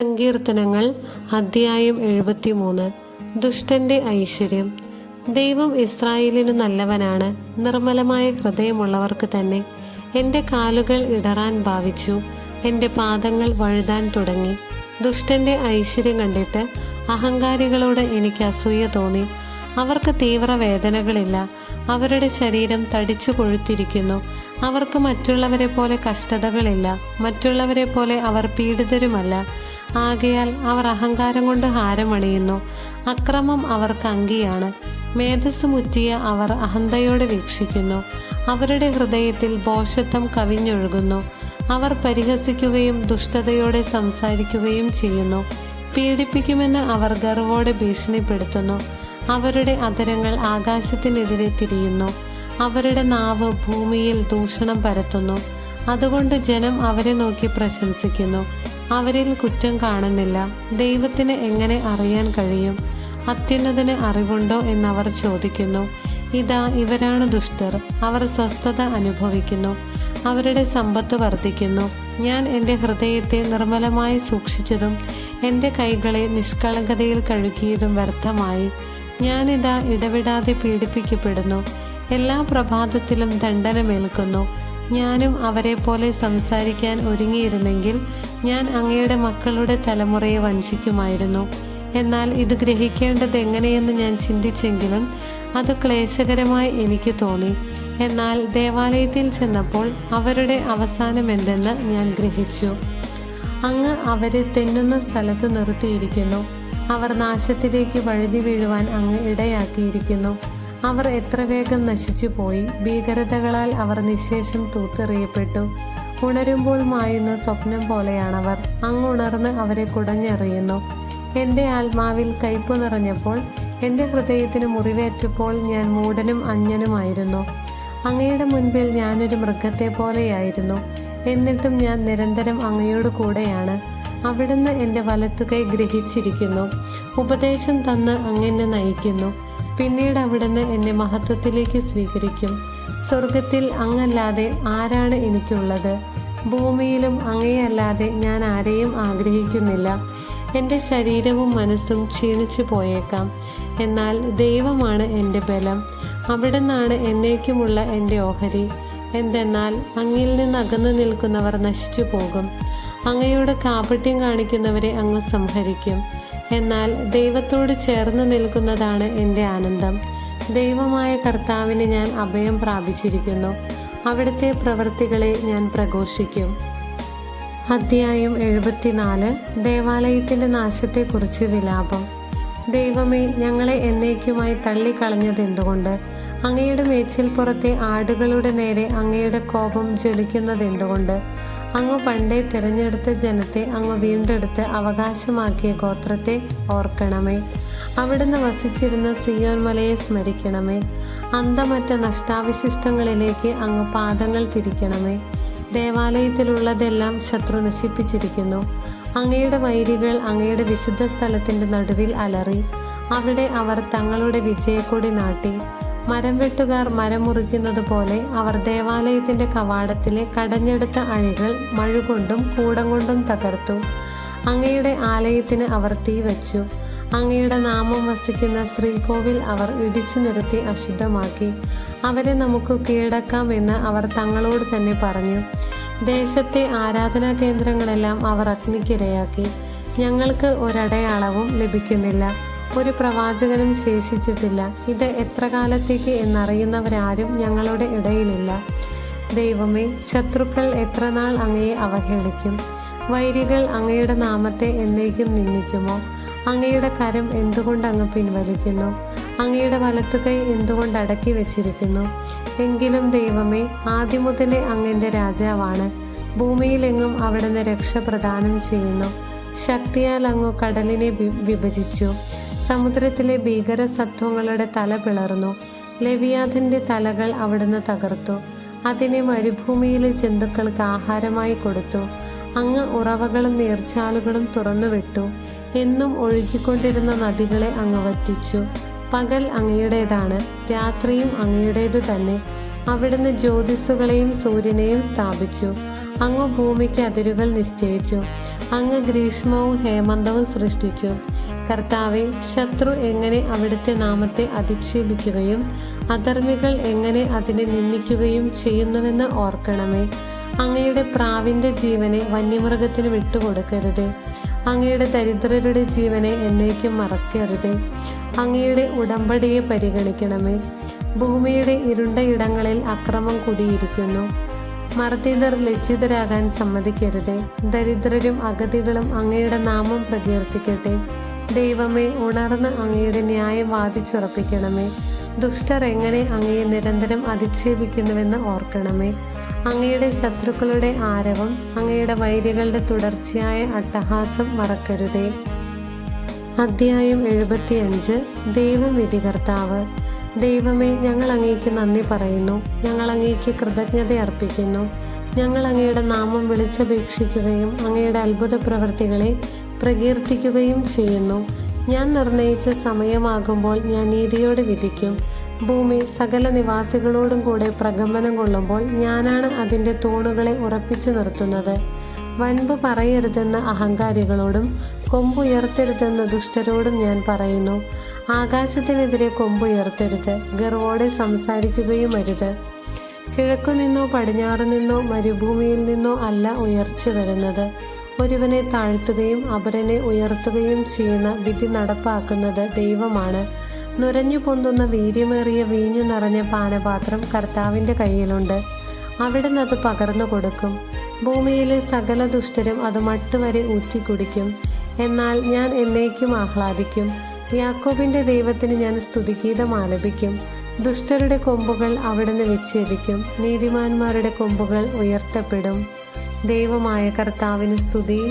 സങ്കീർത്തനങ്ങൾ അധ്യായം 73. ദുഷ്ടന്റെ ഐശ്വര്യം. ദൈവം ഇസ്രായേലിനു നല്ലവനാണ്, നിർമ്മലമായ ഹൃദയമുള്ളവർക്ക് തന്നെ. എൻ്റെ കാലുകൾ ഇടറാൻ ഭാവിച്ചു, എൻ്റെ പാദങ്ങൾ വഴുതാൻ തുടങ്ങി. ദുഷ്ടന്റെ ഐശ്വര്യം കണ്ടിട്ട് അഹങ്കാരികളോട് എനിക്ക് അസൂയ തോന്നി. അവർക്ക് തീവ്ര വേദനകളില്ല, അവരുടെ ശരീരം തടിച്ചു കൊഴുത്തിരിക്കുന്നു. അവർക്ക് മറ്റുള്ളവരെ പോലെ കഷ്ടതകളില്ല, മറ്റുള്ളവരെ പോലെ അവർ പീഡിതരുമല്ല. ആകയാൽ അവർ അഹങ്കാരം കൊണ്ട് ഹാരമണിയുന്നു, അക്രമം അവർക്ക് അങ്കിയാണ്. മേധസ്സു മുറ്റിയ അവർ അഹന്തയോടെ വീക്ഷിക്കുന്നു, അവരുടെ ഹൃദയത്തിൽ ഭോഷത്വം കവിഞ്ഞൊഴുകുന്നു. അവർ പരിഹസിക്കുകയും ദുഷ്ടതയോടെ സംസാരിക്കുകയും ചെയ്യുന്നു. പീഡിപ്പിക്കുമെന്ന് അവർ ഗർവോടെ ഭീഷണിപ്പെടുത്തുന്നു. അവരുടെ അധരങ്ങൾ ആകാശത്തിനെതിരെ തിരിയുന്നു, അവരുടെ നാവ് ഭൂമിയിൽ ദൂഷണം പരത്തുന്നു. അതുകൊണ്ട് ജനം അവരെ നോക്കി പ്രശംസിക്കുന്നു, അവരിൽ കുറ്റം കാണുന്നില്ല. ദൈവത്തിന് എങ്ങനെ അറിയാൻ കഴിയും? അത്യുന്നതന് അറിവുണ്ടോ എന്നവർ ചോദിക്കുന്നു. ഇതാ, ഇവരാണ് ദുഷ്ടർ, അവർ സ്വസ്ഥത അനുഭവിക്കുന്നു, അവരുടെ സമ്പത്ത് വർദ്ധിക്കുന്നു. ഞാൻ എൻ്റെ ഹൃദയത്തെ നിർമ്മലമായി സൂക്ഷിച്ചതും എൻ്റെ കൈകളെ നിഷ്കളങ്കതയിൽ കഴുകിയതും വ്യർത്ഥമായി. ഞാനിതാ ഇടവിടാതെ പീഡിപ്പിക്കപ്പെടുന്നു, എല്ലാ പ്രഭാതത്തിലും ദണ്ഡനമേൽക്കുന്നു. ഞാനും അവരെ പോലെ സംസാരിക്കാൻ ഒരുങ്ങിയിരുന്നെങ്കിൽ ഞാൻ അങ്ങയുടെ മക്കളുടെ തലമുറയെ വഞ്ചിക്കുമായിരുന്നു. എന്നാൽ ഇത് ഗ്രഹിക്കേണ്ടത് എങ്ങനെയെന്ന് ഞാൻ ചിന്തിച്ചെങ്കിലും അത് ക്ലേശകരമായി എനിക്ക് തോന്നി. എന്നാൽ ദേവാലയത്തിൽ ചെന്നപ്പോൾ അവരുടെ അവസാനം എന്തെന്ന് ഞാൻ ഗ്രഹിച്ചു. അങ്ങ് അവരെ തെന്നുന്ന സ്ഥലത്ത് നിർത്തിയിരിക്കുന്നു, അവർ നാശത്തിലേക്ക് വഴുതി വീഴുവാൻ അങ്ങ് ഇടയാക്കിയിരിക്കുന്നു. അവർ എത്ര വേഗം നശിച്ചു പോയി, ഭീകരതകളാൽ അവർ നിശേഷം തൂത്തെറിയപ്പെട്ടു. ഉണരുമ്പോൾ മായുന്ന സ്വപ്നം പോലെയാണവർ, അങ്ങ് ഉണർന്ന് അവരെ കുടഞ്ഞെറിയുന്നു. എൻ്റെ ആത്മാവിൽ കയ്പു നിറഞ്ഞപ്പോൾ, എൻ്റെ ഹൃദയത്തിന് മുറിവേറ്റപ്പോൾ ഞാൻ മൂഢനും അജ്ഞനുമായിരുന്നു. അങ്ങയുടെ മുൻപിൽ ഞാനൊരു മൃഗത്തെ പോലെയായിരുന്നു, എന്നിട്ടും ഞാൻ നിരന്തരം അങ്ങയോട് കൂടെയാണ്. അവിടുന്ന് എൻ്റെ വലത്തുകൈ ഗ്രഹിച്ചിരിക്കുന്നു, ഉപദേശം തന്ന് അങ്ങെന്നെ നയിക്കുന്നു. പിന്നീട് അവിടുന്ന് എന്നെ മഹത്വത്തിലേക്ക് സ്വീകരിക്കും. സ്വർഗത്തിൽ അങ്ങല്ലാതെ ആരാണ് എനിക്കുള്ളത്? ഭൂമിയിലും അങ്ങയല്ലാതെ ഞാൻ ആരെയും ആഗ്രഹിക്കുന്നില്ല. എൻ്റെ ശരീരവും മനസ്സും ക്ഷീണിച്ചു പോയേക്കാം, എന്നാൽ ദൈവമാണ് എൻ്റെ ബലം. അവിടുന്നാണ് എന്നേക്കുമുള്ള എൻ്റെ ഓഹരി. എന്തെന്നാൽ അങ്ങിൽ നിന്ന് അകന്നു നിൽക്കുന്നവർ നശിച്ചു പോകും, അങ്ങയോട് കാപട്യം കാണിക്കുന്നവരെ അങ്ങ് സംഹരിക്കും. എന്നാൽ ദൈവത്തോട് ചേർന്ന് നിൽക്കുന്നതാണ് എൻ്റെ ആനന്ദം. ദൈവമായ കർത്താവിന് ഞാൻ അഭയം പ്രാപിച്ചിരിക്കുന്നു, അവിടുത്തെ പ്രവൃത്തികളെ ഞാൻ പ്രഘോഷിക്കും. അധ്യായം 74. ദേവാലയത്തിൻ്റെ നാശത്തെക്കുറിച്ച് വിലാപം. ദൈവമേ, ഞങ്ങളെ എന്നേക്കുമായി തള്ളിക്കളഞ്ഞത് എന്തുകൊണ്ട്? അങ്ങയുടെ മേച്ചിൽപ്പുറത്തെ ആടുകളുടെ നേരെ അങ്ങയുടെ കോപം ജ്വലിക്കുന്നത് എന്തുകൊണ്ട്? അങ്ങ് പണ്ടേ തിരഞ്ഞെടുത്ത ജനത്തെ അങ്ങ് വീണ്ടെടുത്ത് അവകാശമാക്കിയ ഗോത്രത്തെ ഓർക്കണമേ. അവിടുന്ന് വസിച്ചിരുന്ന സിയോൻ മലയെ സ്മരിക്കണമേ. അന്തമറ്റ നഷ്ടാവശിഷ്ടങ്ങളിലേക്ക് അങ്ങ് പാദങ്ങൾ തിരിക്കണമേ. ദേവാലയത്തിലുള്ളതെല്ലാം ശത്രു നശിപ്പിച്ചിരിക്കുന്നു. അങ്ങയുടെ വൈരികൾ അങ്ങയുടെ വിശുദ്ധ സ്ഥലത്തിൻ്റെ നടുവിൽ അലറി, അവിടെ അവർ തങ്ങളുടെ വിജയക്കൊടി നാട്ടി. മരം വെട്ടുകാർ മരം മുറിക്കുന്നത് പോലെ അവർ ദേവാലയത്തിൻ്റെ കവാടത്തിലെ കടഞ്ഞെടുത്ത അഴികൾ മഴുകൊണ്ടും കൂടം കൊണ്ടും തകർത്തു. അങ്ങയുടെ ആലയത്തിന് അവർ തീ വച്ചു. അങ്ങയുടെ നാമം വസിക്കുന്ന ശ്രീകോവിൽ അവർ ഇടിച്ചു നിരത്തി അശുദ്ധമാക്കി. അവരെ നമുക്ക് കീഴടക്കാമെന്ന് അവർ തങ്ങളോട് തന്നെ പറഞ്ഞു. ദേശത്തെ ആരാധനാ കേന്ദ്രങ്ങളെല്ലാം അവർ അഗ്നിക്കിരയാക്കി. ഞങ്ങൾക്ക് ഒരടയാളവും ലഭിക്കുന്നില്ല, ഒരു പ്രവാചകനും ശേഷിച്ചിട്ടില്ല. ഇത് എത്ര കാലത്തേക്ക് എന്നറിയുന്നവരാരും ഞങ്ങളുടെ ഇടയിലില്ല. ദൈവമേ, ശത്രുക്കൾ എത്ര നാൾ അങ്ങയെ അവഹേളിക്കും? വൈരികൾ അങ്ങയുടെ നാമത്തെ എന്നേക്കും നിന്ദിക്കുമോ? അങ്ങയുടെ കരം എന്തുകൊണ്ട് അങ്ങ് പിൻവലിക്കുന്നു? അങ്ങയുടെ വലത്തുകൈ എന്തുകൊണ്ട് അടക്കി വെച്ചിരിക്കുന്നു? എങ്കിലും ദൈവമേ, ആദ്യം മുതലേ അങ്ങൻ്റെ രാജാവാണ്. ഭൂമിയിലെങ്ങും അവിടുന്ന് രക്ഷ പ്രദാനം ചെയ്യുന്നു. ശക്തിയാൽ അങ്ങ് കടലിനെ വിഭജിച്ചു, സമുദ്രത്തിലെ ഭീകര സത്വങ്ങളുടെ തല പിളർന്നു. ലെവിയാഥൻ്റെ തലകൾ അവിടുന്ന് തകർത്തു, അതിനെ മരുഭൂമിയിലെ ജന്തുക്കൾക്ക് ആഹാരമായി കൊടുത്തു. അങ്ങ് ഉറവകളും നീർച്ചാലുകളും തുറന്നുവിട്ടു. എന്നും ഒഴുകിക്കൊണ്ടിരുന്ന നദികളെ അങ്ങ് വറ്റിച്ചു. പകൽ അങ്ങയുടേതാണ്, രാത്രിയും അങ്ങയുടേതു തന്നെ. അവിടുന്ന് ജ്യോതിസ്സുകളെയും സൂര്യനെയും സ്ഥാപിച്ചു. അങ്ങ് ഭൂമിക്ക് അതിരുകൾ നിശ്ചയിച്ചു. അങ്ങ് ഗ്രീഷ്മവും ഹേമന്തവും സൃഷ്ടിച്ചു. കർത്താവെ, ശത്രു എങ്ങനെ അവിടുത്തെ നാമത്തെ അധിക്ഷേപിക്കുകയും അധർമ്മികൾ എങ്ങനെ അതിനെ നിന്ദിക്കുകയും ചെയ്യുന്നുവെന്ന് ഓർക്കണമേ. അങ്ങയുടെ പ്രാവിൻ്റെ ജീവനെ വന്യമൃഗത്തിന് വിട്ടുകൊടുക്കരുതേ. അങ്ങയുടെ ദരിദ്രരുടെ ജീവനെ എന്നേക്കും മറക്കരുതേ. അങ്ങയുടെ ഉടമ്പടിയെ പരിഗണിക്കണമേ. ഭൂമിയുടെ ഇരുണ്ട ഇടങ്ങളിൽ അക്രമം കുടിയിരിക്കുന്നു. മർദ്ദിതർ ലജ്ജിതരാകാൻ സമ്മതിക്കരുതേ. ദരിദ്രരും അഗതികളും അങ്ങയുടെ നാമം പ്രകീർത്തിക്കട്ടെ. ദൈവമേ, ഉണർന്ന് അങ്ങയുടെ ന്യായം വാദിച്ചുറപ്പിക്കണമേ. ദുഷ്ടർ എങ്ങനെ അങ്ങയെ നിരന്തരം അധിക്ഷേപിക്കുന്നുവെന്ന് ഓർക്കണമേ. അങ്ങയുടെ ശത്രുക്കളുടെ ആരവം, അങ്ങയുടെ വൈരികളുടെ തുടർച്ചയായ അട്ടഹാസം മറക്കരുതേ. അധ്യായം 75. ദൈവം വിധികർത്താവ്. ദൈവമേ, ഞങ്ങൾ അങ്ങേക്ക് നന്ദി പറയുന്നു. ഞങ്ങൾ അങ്ങേക്ക് കൃതജ്ഞത അർപ്പിക്കുന്നു. ഞങ്ങൾ അങ്ങയുടെ നാമം വിളിച്ചപേക്ഷിക്കുകയും അങ്ങയുടെ അത്ഭുത പ്രവൃത്തികളെ പ്രകീർത്തിക്കുകയും ചെയ്യുന്നു. ഞാൻ നിർണയിച്ച സമയമാകുമ്പോൾ ഞാൻ നീതിയോടെ വിധിക്കും. ഭൂമി സകല നിവാസികളോടും കൂടെ പ്രകമ്പനം കൊള്ളുമ്പോൾ ഞാനാണ് അതിൻ്റെ തൂണുകളെ ഉറപ്പിച്ചു നിർത്തുന്നത്. വൻപ് പറയരുതെന്ന് അഹങ്കാരികളോടും കൊമ്പുയർത്തരുതെന്ന് ദുഷ്ടരോടും ഞാൻ പറയുന്നു. ആകാശത്തിനെതിരെ കൊമ്പുയർത്തരുത്, ഗർവോടെ സംസാരിക്കുകയും അരുത്. കിഴക്കു നിന്നോ പടിഞ്ഞാറു നിന്നോ മരുഭൂമിയിൽ നിന്നോ അല്ല ഉയർച്ച വരുന്നത്. ഒരുവനെ താഴ്ത്തുകയും അപരനെ ഉയർത്തുകയും ചെയ്യുന്ന വിധി നടപ്പാക്കുന്നത് ദൈവമാണ്. നുരഞ്ഞു പൊന്തുന്ന വീര്യമേറിയ വീഞ്ഞു നിറഞ്ഞ പാനപാത്രം കർത്താവിൻ്റെ കയ്യിലുണ്ട്. അവിടുന്ന് അത് പകർന്നു കൊടുക്കും. ഭൂമിയിലെ സകല ദുഷ്ടരും അത് മട്ടുവരെ ഊറ്റിക്കുടിക്കും. എന്നാൽ ഞാൻ എന്നേക്കും ആഹ്ലാദിക്കും. യാക്കോബിൻ്റെ ദൈവത്തിന് ഞാൻ സ്തുതിഗീതം ആലപിക്കും. ദുഷ്ടരുടെ കൊമ്പുകൾ അവിടുന്ന് വിച്ഛേദിക്കും. നീതിമാന്മാരുടെ കൊമ്പുകൾ ഉയർത്തപ്പെടും. ദൈവമായ കർത്താവിന് സ്തുതി.